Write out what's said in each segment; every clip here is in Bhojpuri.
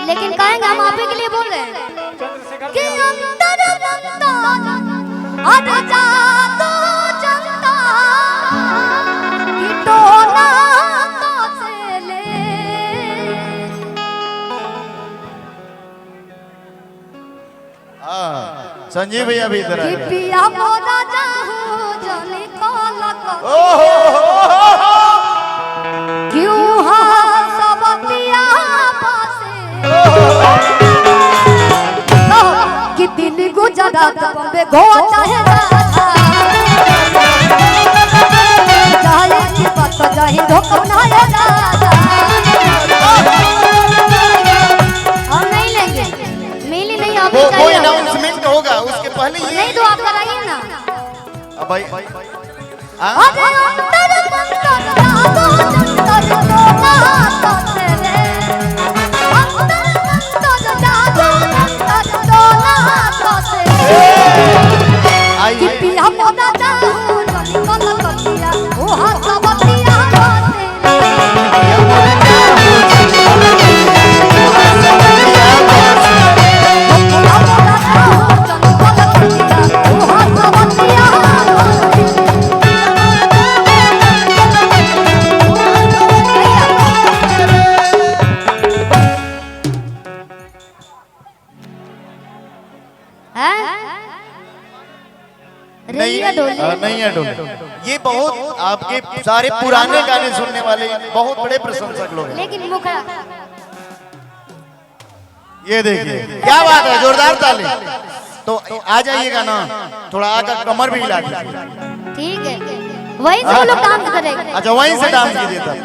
लेकिन कहेंगे हम आप ही के लिए बोल रहे हैं कि अंदर बनता अरे जादू जनता कि टोना तो चले संजीव भैया भी इधर कि पिया मोदा जाहू जनी काला क्यों सबतिया पासे कि दिन गुजरात बम्बे गो चाहे चाहे की बात जाहि धोखा बनाया हम नहीं लेंगे मिली नहीं अभी वो अनाउंसमेंट होगा उसके पहले ये नहीं तो आप कराइए ना अब भाई अरे अंतर मंतर जादू जंतर तो माता तेरे अंतर मंतर जादू जंतर तो माता तेरे कि पिया मोदा जादू जनी कल कतिया ओ हाथ बतिया नहीं है डोले। ये बहुत आपके सारे पुराने गाने सुनने वाले बहुत बड़े प्रशंसक लोग हैं। लेकिन मुखड़ा ये देखिए क्या बात है, जोरदार ताली। तो आ जाइएगा ना, थोड़ा आकर कमर भी हिला दीजिए। ठीक है वहीं से वो लोग डांस करेंगे। अच्छा वहीं से डांस कीजिए तब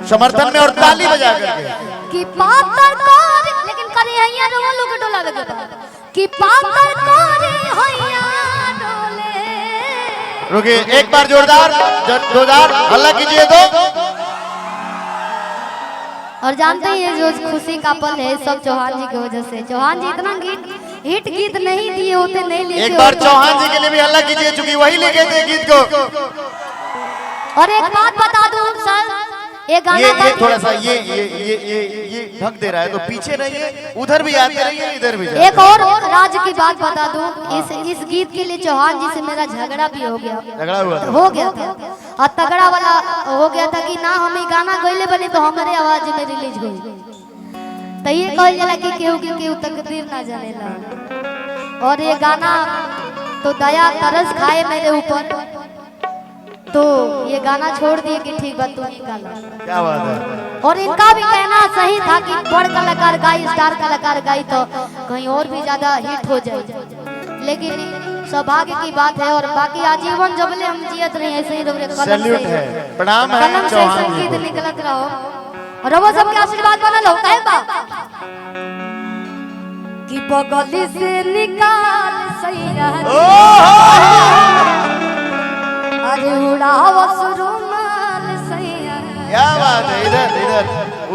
समर्थन में और ताली बजा करके कि पातर कोरे लेकिन करे हैया रो लोग डोला लगे कि पातर कोरे हैया डोले। रुकिए एक बार जोरदार हल्ला कीजिए तो। और जानते हैं ये जो खुशी का पल है सब चौहान जी की वजह से। चौहान जी इतना हिट गीत नहीं दिए होते नहीं लिखे। एक बार चौहान जी के लिए भी हल्ला कीजिए क्योंकि वही लिखे थे गीत को। और एक बात बता दूं सर, ये थोड़ा सा ये ढक दे रहा है तो पीछे रहिए, उधर भी आते रहिए इधर भी जाते। एक और राज की बात बता दूं, इस गीत के लिए चौहान जी से मेरा झगड़ा भी हो गया था और तगड़ा वाला हो गया था कि ना हम गाना गईले बने तो हमारे आवाज में रिलीज हुई। तो ये कहल जाला कि केहू तकदीर ना जानेला। और ये गाना तो दया तरस खाए मेरे ऊपर, तो ये गाना छोड़ दिए कि ठीक बात तू ही गाना। क्या बात है। और इनका भी कहना सही था कि बड़ कलाकार गाई, स्टार कलाकार गाई तो कहीं और भी ज्यादा हिट हो जाए। लेकिन सौभाग्य की बात है और बाकी आजीवन जबले हम जियत रहे ऐसे ही रहे। सैल्यूट है, प्रणाम है कलम से संगीत निकलत रहो और वो सबके आशीर्वाद बनल हो काहे बा कि बगली से निकाल सैया अरे उड़ाओ सुरुमाल सैया। क्या बात है, इधर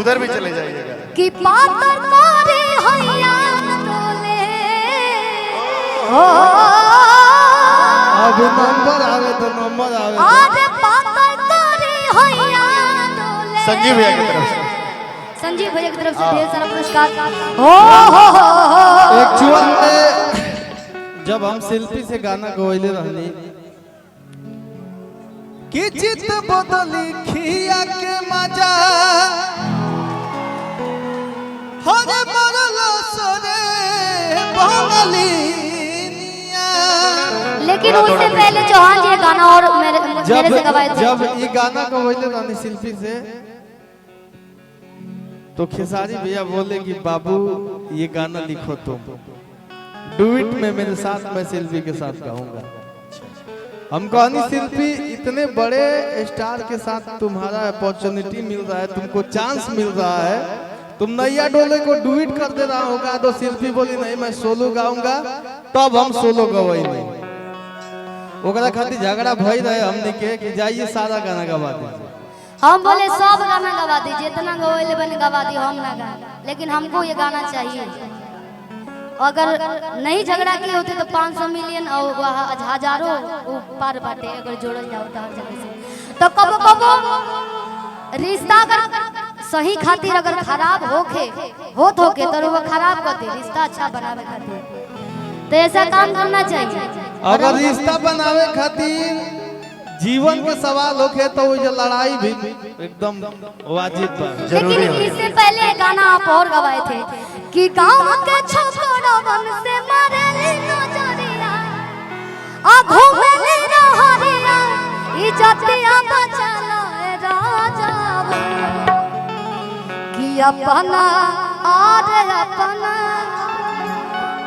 उधर भी चले जाइएगा कि पातर कोरे हैया डोले अब नंबर आवे तो नंबर आवे अरे पातर कोरे हैया डोले। संजीव भैया की तरफ से संजीव भैया की तरफ से ढेर सारा पुरस्कार। एक्चुअल में जब हम शिल्पी से गाना गवैले रहनी कि चित बदली खिया के मजा हरे मरलो सरे बंगलिया। लेकिन उससे पहले चौहान जी गाना और मेरे से गवाए थे। जब ये गाना गवैले रहनी शिल्पी से तो खेसारी भैया बोले कि बाबू ये गाना लिखो तुम, डुइट में मेरे साथ, मैं शिल्पी के साथ गाऊंगा। हम कहानी शिल्पी इतने बड़े स्टार के साथ तुम्हारा अपॉर्चुनिटी मिल रहा है, तुमको चांस मिल रहा है, तुम नैया डोले को डुइट कर दे रहा होगा। तो शिल्पी बोली नहीं मैं सोलो गाऊंगा, तब हम सोलो गवाई नहीं। ओकरा खातिर झगड़ा भई रहे हमने के कि जाइए सारा गाना गवा दीजिए। हम बोले सब गाना गवा दीजिए, इतना गवाइले बने गवा दी हम ना गा, लेकिन हमको ये गाना चाहिए। अगर नहीं झगड़ा किए होते तो 500 मिलियन और हजारों पार बाटे अगर जोड़ल जाओ तो हर जगह से। तो कबो कबो रिश्ता अगर सही खातिर अगर खराब होके तो वो खराब कर दे रिश्ता अच्छा बनावे खातिर तो ऐसा काम करना चाहिए। अगर रिश्ता बनावे खातिर जीवन के सवाल होके तो वो लड़ाई भी एकदम वाजिब है। लेकिन इससे पहले गाना आप और गवाए थे कि गांव के छोकरवन से मारे नजरिया आ घूमे रहरिया इज्जतिया बचाला राजा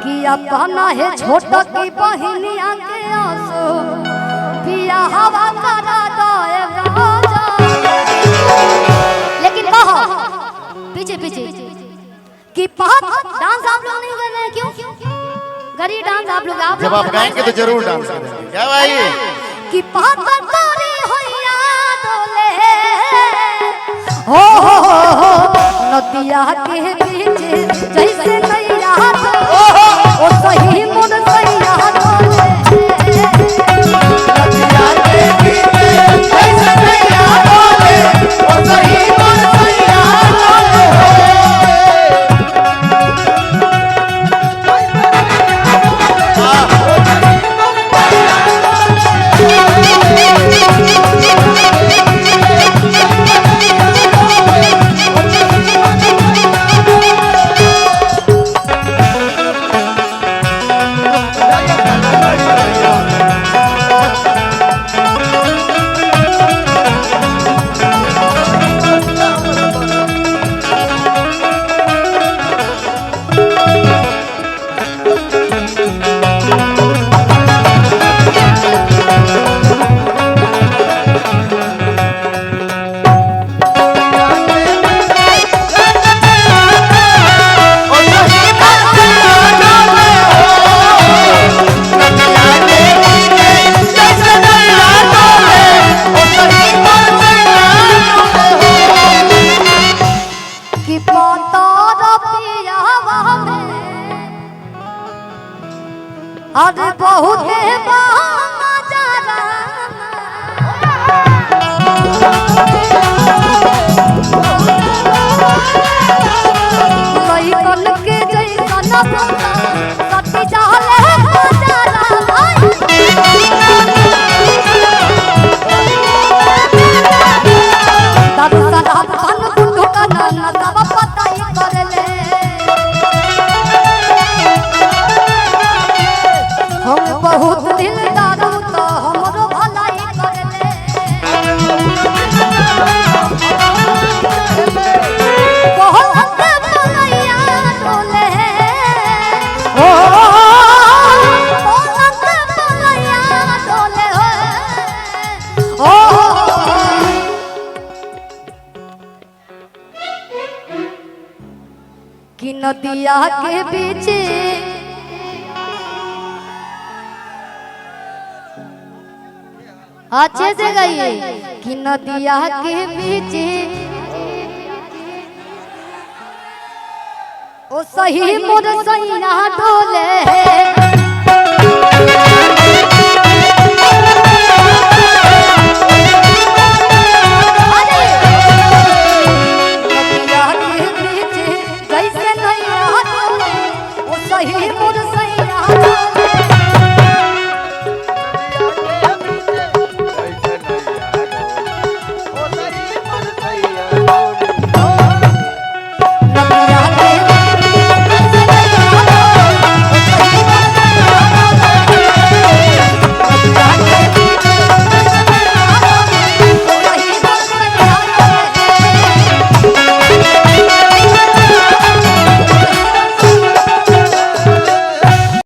कि अपना है छोटा की बहिनिया के आंसू पिया हवा करा दो राजा। लेकिन कहो पीछे कि डांस आप लोग नहीं कर रहे हैं क्यों? गरीब डांस आप लोग जब आप गाएंगे तो जरूर डांस करेंगे। क्या भाई कि पातर तोरी होइया डोले हो नदिया के बीच जैसे नैया ओ सही मन सैया डोले नदिया के बीच जैसे नैया डोले ओ सही मन सैया डोले। अरे बहुत के जैसा सती चाले हम बहुत दिलदार तो हमरो भलाई करले बहुत भलैया डोले ओ बहुत भलैया डोले ओ कि नदिया के बीच अच्छे से गाइए कि नदिया के बीच ओ सही मोर सैया डोले